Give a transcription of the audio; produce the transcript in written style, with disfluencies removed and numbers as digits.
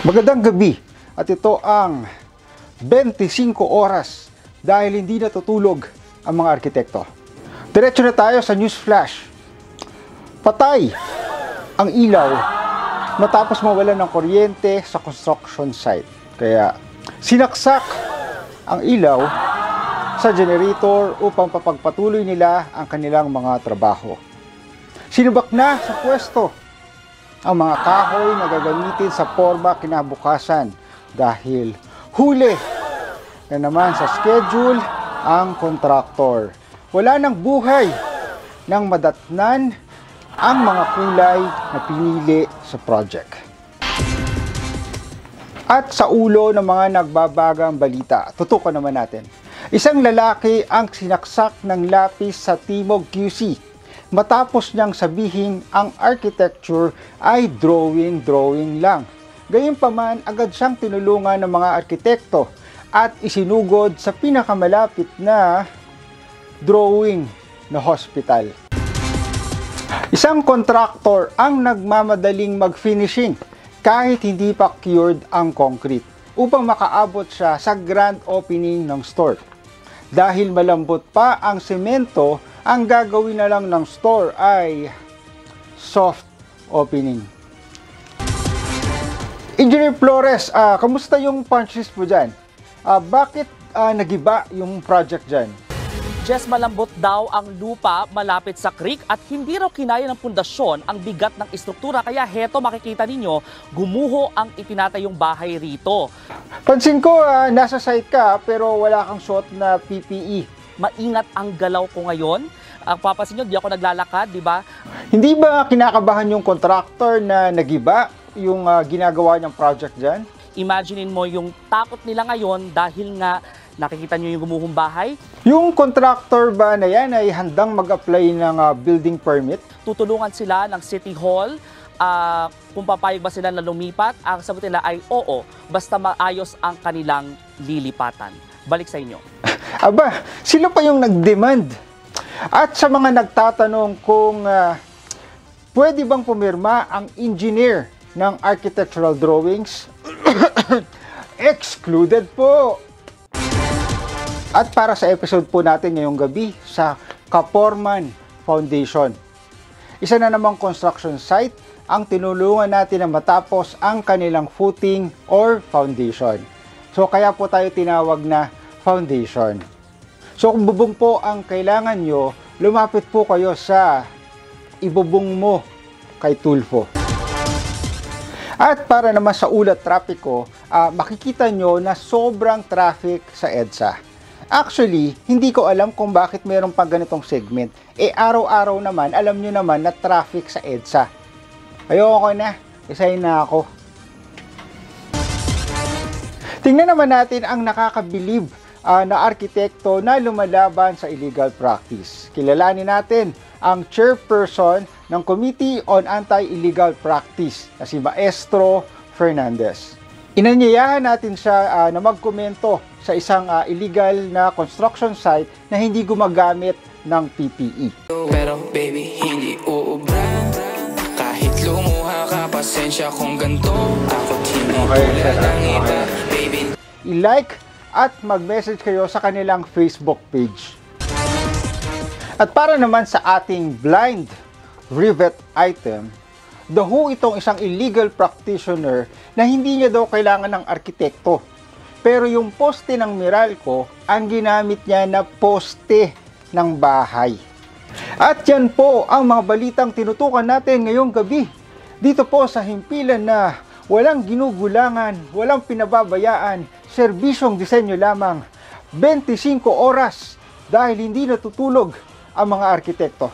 Magandang gabi at ito ang 25 oras dahil hindi natutulog ang mga arkitekto. Diretso na tayo sa news flash. Patay ang ilaw matapos mawalan ng kuryente sa construction site. Kaya sinaksak ang ilaw sa generator upang papagpatuloy nila ang kanilang mga trabaho. Sinubak na sa pwesto ang mga kahoy na gagamitin sa porma kinabukasan dahil huli na naman sa schedule ang kontraktor. Wala nang buhay nang madatnan ang mga kulay na pinili sa project. At sa ulo ng mga nagbabagang balita, tutukan naman natin. Isang lalaki ang sinaksak ng lapis sa Timog QC matapos niyang sabihin ang architecture ay drawing lang. Gayunpaman, agad siyang tinulungan ng mga arkitekto at isinugod sa pinakamalapit na drawing na hospital. Isang kontraktor ang nagmamadaling mag-finishing kahit hindi pa cured ang concrete upang makaabot siya sa grand opening ng store. Dahil malambot pa ang semento, ang gagawin na lang ng store ay soft opening. Engineer Flores, kamusta yung punch list mo dyan? Bakit nagiba yung project dyan? Jess, malambot daw ang lupa malapit sa creek at hindi raw kinaya ng pundasyon ang bigat ng istruktura. Kaya heto makikita ninyo, gumuho ang itinatayong bahay rito. Pansin ko, nasa site ka pero wala kang suot na PPE. Maingat ang galaw ko ngayon. Ang papansin nyo, di ako naglalakad, di ba? Hindi ba kinakabahan yung contractor na nagiba yung ginagawa niyang project dyan? Imaginein mo yung takot nila ngayon dahil nga nakikita nyo yung gumuhong bahay. Yung contractor ba na yan ay handang mag-apply ng building permit? Tutulungan sila ng City Hall kung papayag ba sila na lumipat. Ang sagot nila ay oo, basta maayos ang kanilang lilipatan. Balik sa inyo. Aba, sila pa yung nag-demand. At sa mga nagtatanong kung pwede bang pumirma ang engineer ng architectural drawings, excluded po. At para sa episode po natin ngayong gabi sa Kaporman Foundation. Isa na namang construction site ang tinulungan natin na matapos ang kanilang footing or foundation. So kaya po tayo tinawag na foundation. So kung bubong po ang kailangan nyo, lumapit po kayo sa ibubong mo kay Tulfo. At para naman sa ulat trapiko, makikita nyo na sobrang traffic sa EDSA. Actually, hindi ko alam kung bakit mayroon pang ganitong segment. Araw-araw naman, alam nyo naman na traffic sa EDSA. Ayoko na, isahin na ako. Tingnan naman natin ang nakakabilib na arkitekto na lumalaban sa illegal practice. Kilalanin natin ang chairperson ng Committee on Anti-Illegal Practice na si Maestro Fernandez. Inanyayahan natin siya na magkomento sa isang illegal na construction site na hindi gumagamit ng PPE. Pero baby, hindi uubra. Kahit lumuha ka, pasensya kung ganito. Ako't hindi pala baby. I-like at mag-message kayo sa kanilang Facebook page. At para naman sa ating blind rivet item, daho itong isang illegal practitioner na hindi niya daw kailangan ng arkitekto. Pero yung poste ng Meralco, ang ginamit niya na poste ng bahay. At yan po ang mga balitang tinutukan natin ngayong gabi. Dito po sa himpilan na walang ginugulangan, walang pinababayaan, serbisyong disenyo lamang, 25 oras dahil hindi natutulog ang mga arkitekto.